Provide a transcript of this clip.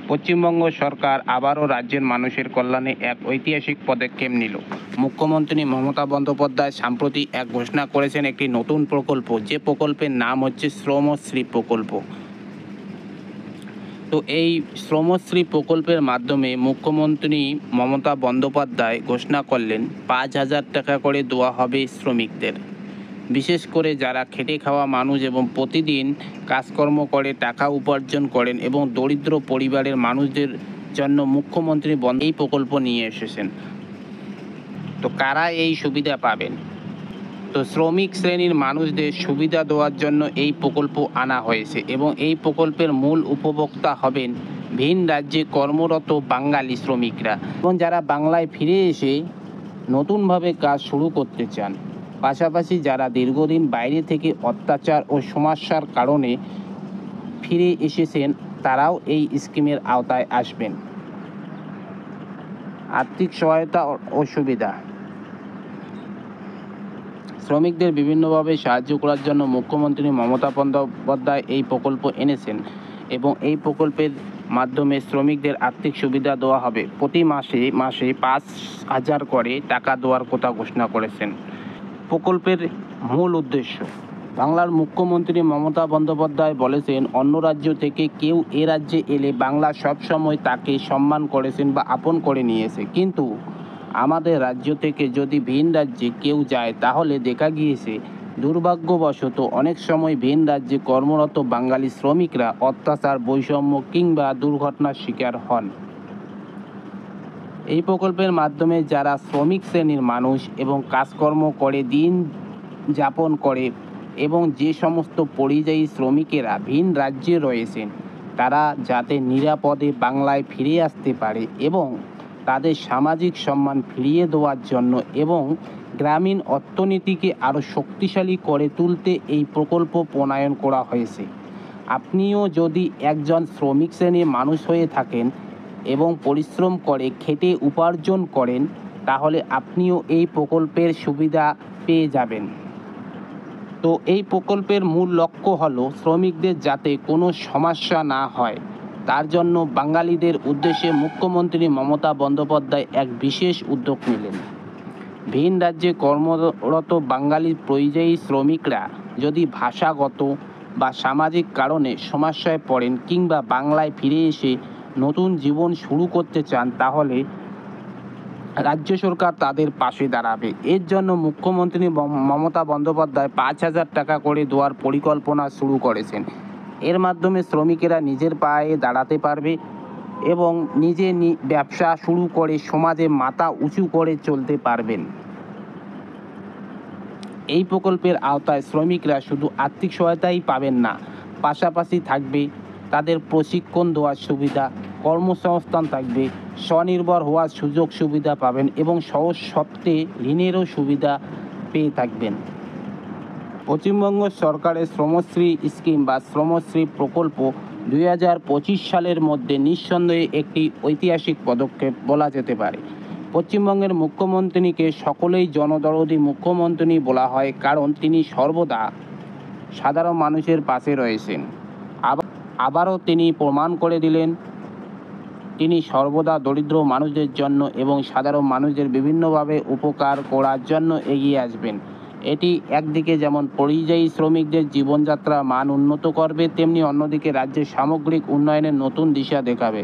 পশ্চিমবঙ্গ সরকার আবারও রাজ্যের মানুষের কল্যাণে এক ঐতিহাসিক পদক্ষেপ নিল। মুখ্যমন্ত্রী মমতা বন্দ্যোপাধ্যায় সম্প্রতি এক ঘোষণা করেছেন একটি নতুন প্রকল্প, যে প্রকল্পের নাম হচ্ছে শ্রমশ্রী প্রকল্প। তো এই শ্রমশ্রী প্রকল্পের মাধ্যমে মুখ্যমন্ত্রী মমতা বন্দ্যোপাধ্যায় ঘোষণা করলেন 5,000 টাকা করে দেওয়া হবে শ্রমিকদের। বিশেষ করে যারা খেটে খাওয়া মানুষ এবং প্রতিদিন কাজকর্ম করে টাকা উপার্জন করেন এবং দরিদ্র পরিবারের মানুষদের জন্য মুখ্যমন্ত্রী এই প্রকল্প নিয়ে এসেছেন। তো কারা এই সুবিধা পাবেন? তো শ্রমিক শ্রেণীর মানুষদের সুবিধা দেওয়ার জন্য এই প্রকল্প আনা হয়েছে এবং এই প্রকল্পের মূল উপভোক্তা হবেন ভিন রাজ্যে কর্মরত বাঙালি শ্রমিকরা এবং যারা বাংলায় ফিরে এসে নতুনভাবে কাজ শুরু করতে চান। পাশাপাশি যারা দীর্ঘদিন বাইরে থেকে অত্যাচার ও সমস্যার কারণে ফিরে এসেছেন, তারাও এই স্কিমের আওতায় আসবেন। আর্থিক সহায়তা ও সুবিধা। শ্রমিকদের বিভিন্নভাবে সাহায্য করার জন্য মুখ্যমন্ত্রী মমতা বন্দ্যোপাধ্যায় এই প্রকল্প এনেছেন এবং এই প্রকল্পের মাধ্যমে শ্রমিকদের আর্থিক সুবিধা দেওয়া হবে। প্রতি মাসে 5,000 করে টাকা দেওয়ার কথা ঘোষণা করেছেন। প্রকল্পের মূল উদ্দেশ্য, বাংলার মুখ্যমন্ত্রী মমতা বন্দ্যোপাধ্যায় বলেছেন, অন্য রাজ্য থেকে কেউ এ রাজ্যে এলে বাংলা সবসময় তাকে সম্মান করেছেন বা আপন করে নিয়েছে, কিন্তু আমাদের রাজ্য থেকে যদি ভিন রাজ্যে কেউ যায় তাহলে দেখা গিয়েছে দুর্ভাগ্যবশত অনেক সময় ভিন রাজ্যে কর্মরত বাঙালি শ্রমিকরা অত্যাচার, বৈষম্য কিংবা দুর্ঘটনার শিকার হন। এই প্রকল্পের মাধ্যমে যারা শ্রমিক শ্রেণীর মানুষ এবং কাজকর্ম করে দিন যাপন করে এবং যে সমস্ত পরিযায়ী শ্রমিকেরা ভিন রাজ্যে রয়েছেন, তারা যাতে নিরাপদে বাংলায় ফিরে আসতে পারে এবং তাদের সামাজিক সম্মান ফিরিয়ে দেওয়ার জন্য এবং গ্রামীণ অর্থনীতিকে আরও শক্তিশালী করে তুলতে এই প্রকল্প প্রণয়ন করা হয়েছে। আপনিও যদি একজন শ্রমিক শ্রেণীর মানুষ হয়ে থাকেন এবং পরিশ্রম করে খেটে উপার্জন করেন, তাহলে আপনিও এই প্রকল্পের সুবিধা পেয়ে যাবেন। তো এই প্রকল্পের মূল লক্ষ্য হলো শ্রমিকদের যাতে কোনো সমস্যা না হয়, তার জন্য বাঙালিদের উদ্দেশ্যে মুখ্যমন্ত্রী মমতা বন্দ্যোপাধ্যায় এক বিশেষ উদ্যোগ নিলেন। ভিন রাজ্যে কর্মরত বাঙালি পরিযায়ী শ্রমিকরা যদি ভাষাগত বা সামাজিক কারণে সমস্যায় পড়েন কিংবা বাংলায় ফিরে এসে নতুন জীবন শুরু করতে চান, তাহলে রাজ্য সরকার তাদের পাশে দাঁড়াবে। এর জন্য মুখ্যমন্ত্রী মমতা বন্দ্যোপাধ্যায় 5,000 টাকা করে দেওয়ার পরিকল্পনা শুরু করেছেন। এর মাধ্যমে শ্রমিকেরা নিজের পায়ে দাঁড়াতে পারবে এবং নিজে ব্যবসা শুরু করে সমাজে মাথা উঁচু করে চলতে পারবেন। এই প্রকল্পের আওতায় শ্রমিকরা শুধু আর্থিক সহায়তাই পাবেন না, পাশাপাশি থাকবে তাদের প্রশিক্ষণ দেওয়ার সুবিধা, কর্মসংস্থান থাকবে, স্বনির্ভর হওয়ার সুযোগ সুবিধা পাবেন এবং সহজ শর্তে ঋণেরও সুবিধা পেয়ে থাকবেন। পশ্চিমবঙ্গ সরকারের শ্রমশ্রী স্কিম বা শ্রমশ্রী প্রকল্প 2025 সালের মধ্যে নিঃসন্দেহে একটি ঐতিহাসিক পদক্ষেপ বলা যেতে পারে। পশ্চিমবঙ্গের মুখ্যমন্ত্রীকে সকলেই জনদরদি মুখ্যমন্ত্রী বলা হয়, কারণ তিনি সর্বদা সাধারণ মানুষের পাশে রয়েছেন। আবারও তিনি প্রমাণ করে দিলেন তিনি সর্বদা দরিদ্র মানুষদের জন্য এবং সাধারণ মানুষদের বিভিন্নভাবে উপকার করার জন্য এগিয়ে আসবেন। এটি একদিকে যেমন পরিযায়ী শ্রমিকদের জীবনযাত্রার মান উন্নত করবে, তেমনি অন্যদিকে রাজ্যের সামগ্রিক উন্নয়নের নতুন দিশা দেখাবে।